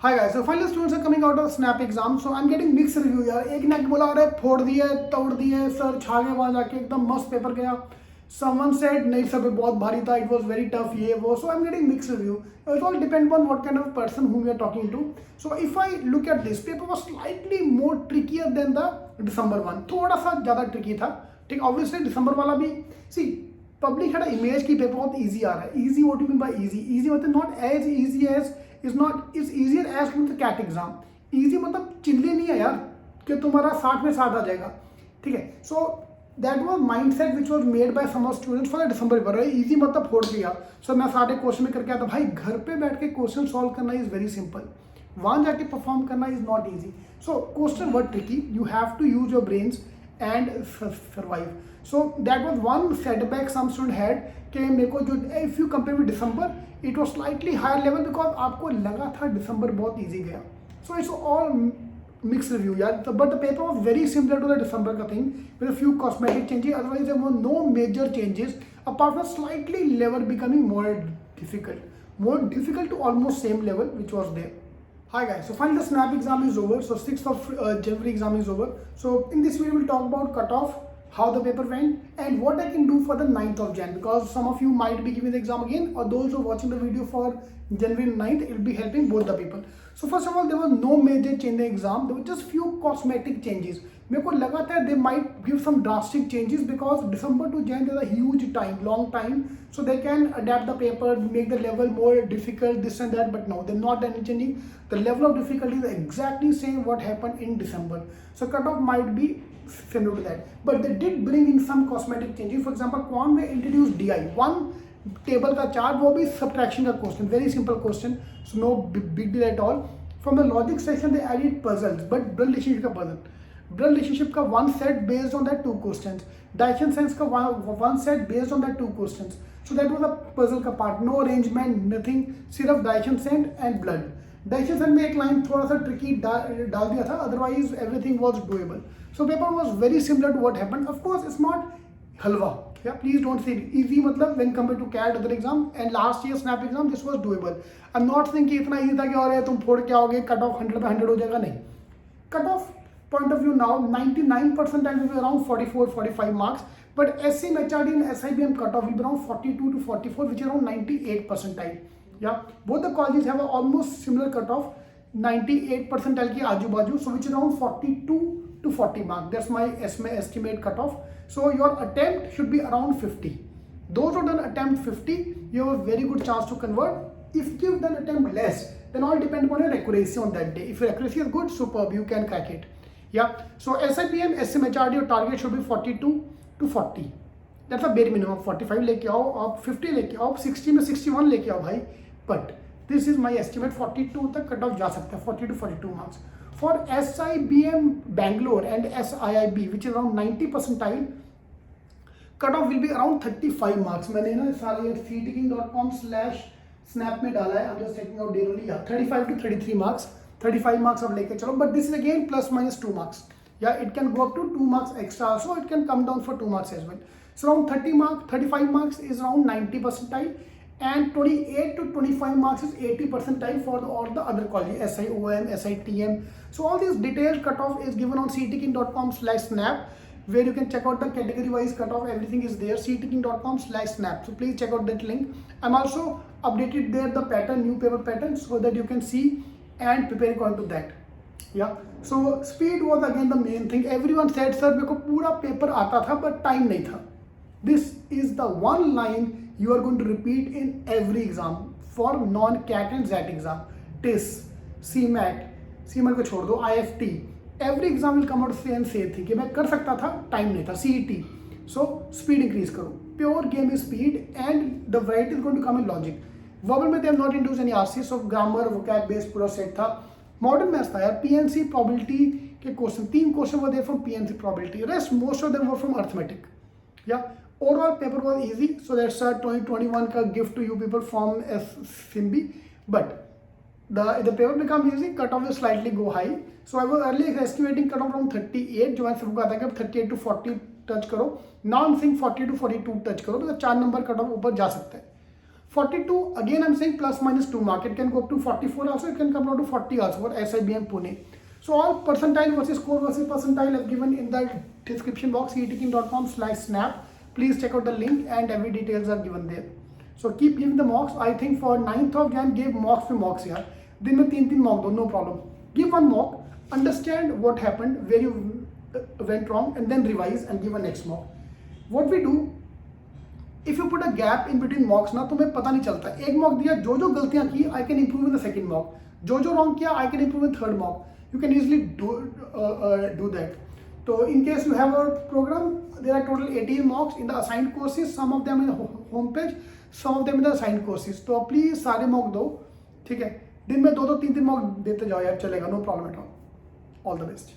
Hi guys, so finally students are coming out of SNAP exam, so I am getting mix review यार। एक ने बोला अरे फोड़ दिए, तोड़ दिए सर, छा गए वहां जाके, एकदम मस्त पेपर गया। समवन सेड नहीं सर, बहुत भारी था, इट वाज वेरी टफ, ये वो। So I am getting mix review. It all depend on what kind of person whom you are talking to. So if I look at this paper was slightly more trickier than the December one. थोड़ा सा ज्यादा tricky था। ठीक, obviously दिसंबर वाला भी सी public है इमेज की पेपर बहुत इजी आ रहा है। Easy what you mean by easy? Easy मतलब not as easy as is easier as the CAT exam. Easy मतलब चिल्ली नहीं है यार कि तुम्हारा 60 में 60 आ जाएगा। ठीक है, so that was mindset which was made by some students for the December paper. Easy मतलब फोड़ दिया। सो मैं सारे क्वेश्चन में करके आता भाई, घर पे बैठ के क्वेश्चन सॉल्व करना इज वेरी सिंपल, वहां जाके परफॉर्म करना is not easy. So question were tricky, you have to use your brains and survive. So that was one setback some student had कि मेरे को जो if you compare with December it was slightly higher level because आपको लगा था December बहुत easy गया. So it's all mixed review यार, but the paper was very similar to the December का thing with a few cosmetic changes. Otherwise there were no major changes apart from slightly level becoming more difficult to almost same level which was there. Hi guys, so finally the snap exam is over. So 6th of January exam is over. So in this video we'll talk about cutoff, how the paper went and what I can do for the 9th of Jan, because some of you might be giving the exam again, or those who are watching the video for January 9th, it will be helping both the people. So first of all, there was no major change in the exam. There were just few cosmetic changes. मेरे को लगा था they might give some drastic changes because December to Jan is a huge time, long time, so they can adapt the paper, make the level more difficult, this and that, but no, they're not done changing. The level of difficulty is exactly same what happened in December. So cutoff might be similar to that, but they did bring in some cosmetic changes. For example, Conway introduced DI, one table का chart, वो भी subtraction का question, very simple question, so no big deal at all. From the logic section they added puzzles, but blood relationship का puzzle, blood relationship का one set based on that two questions, Dyson sense का one set based on that two questions. So that was a puzzle का part, no arrangement, nothing, सिर्फ Dyson sense and blood. Dyson sense में एक line थोड़ा सा tricky डाल दिया था, otherwise everything was doable. So paper was very similar to what happened. Of course it's not halwa, yeah, please don't say easy मतलब when compared to CAT other exam and last year snap exam, this was doable. I'm not saying कि इतना easy था कि और तुम फोड़ के आओगे कट ऑफ 100 पे 100 हो जाएगा, नहीं. Cut off point of view now, 99% time will be around 44-45 marks, but SCM, HRD and SIBM cut off will be around 42 to 44, which is around 98 percentile. Yeah, both the colleges have a almost similar cut off, 98 percentile की आजू बाजू, so which is around 42 to 40 mark. That's my estimate cut off. So your attempt should be around 50. Those who done attempt 50, you have a very good chance to convert. If you've done attempt less, then all depend upon your accuracy on that day. If your accuracy is good, superb, you can crack it. Yeah, so SIPM, SMHRD, your target should be 42 to 40. That's a bare minimum. 45 लेके आओ, आप 50 लेके आओ, 60 में 61 लेके आओ भाई. But this is my estimate, 42 तक कट ऑफ जा सकता है, 40 to 42 marks. For SIBM Bangalore and SIIB, which is around 90 percentile, cut off will be around 35 marks. मैंने ना सारे ctking.com/snap में डाला है. I'm just checking out daily. Yeah, 35 to 33 marks. 35 marks अब लेके चलो. But this is again plus minus 2 marks. Yeah, it can go up to 2 marks extra. So it can come down for 2 marks as well. So around 35 marks is around 90 percentile. And 28 to 25 marks is 80 percentile for all the other colleges, SIOM, SITM. So all these detailed cutoff is given on ctking.com/snap, where you can check out the category wise cutoff. Everything is there, ctking.com/snap. So please check out that link. I'm also updated there the pattern, new paper pattern, so that you can see and prepare according to that. Yeah. So speed was again the main thing. Everyone said sir मेरे को पूरा paper आता था but time नहीं था. This is the one line you are going to repeat in every exam for non-CAT and ZAT exam. TIS, CMAT को छोड़ दो, IFT, every exam will come out and say थी कि मैं कर सकता था, टाइम नहीं था. CET, so speed increase करो. Pure game is speed and the variety is going to come in logic. Verbal में they have not introduced any RC, so grammar, vocab based पूरा सेट था. Modern maths था यार, PNC probability के question, 3 question were there from PNC probability. Rest most of them were from arithmetic. Yeah. Overall paper was easy, so that's a 2021 का gift to you people from SIMB. But the paper become easy, cutoff will slightly go high. So I was earlier estimating cutoff around 38, जो मैंने सबको कहा था कि 38 to 40 touch करो. Now I'm saying 40 to 42 touch करो, तो 4 नंबर cutoff ऊपर जा सकता है. 42, again I'm saying plus minus 2 mark. It can go up to 44 also, it can come down to 40 also for SIBM Pune. So all percentile versus score versus percentile I've given in the description box, cetkking.com/snap. Please check out the link and every details are given there. So keep giving the mocks. I think for 9th of Jan give mocks पे mocks यार. दिन में 3 mock दो, no problem. Give one mock, understand what happened, where you went wrong, and then revise and give a next mock. What we do, if you put a gap in between mocks ना, तुम्हें पता नहीं चलता. एक mock दिया, जो गलतियाँ की, I can improve in the second mock. जो wrong किया, I can improve in third mock. You can easily do that. So in case you have a program, there are total 18 mocks in the assigned courses. Some of them in the home page, some of them in the assigned courses. तो please सारे mock दो, ठीक है. दिन में 2-3 mock देते जाओ यार, चलेगा, no problem at all. All the best.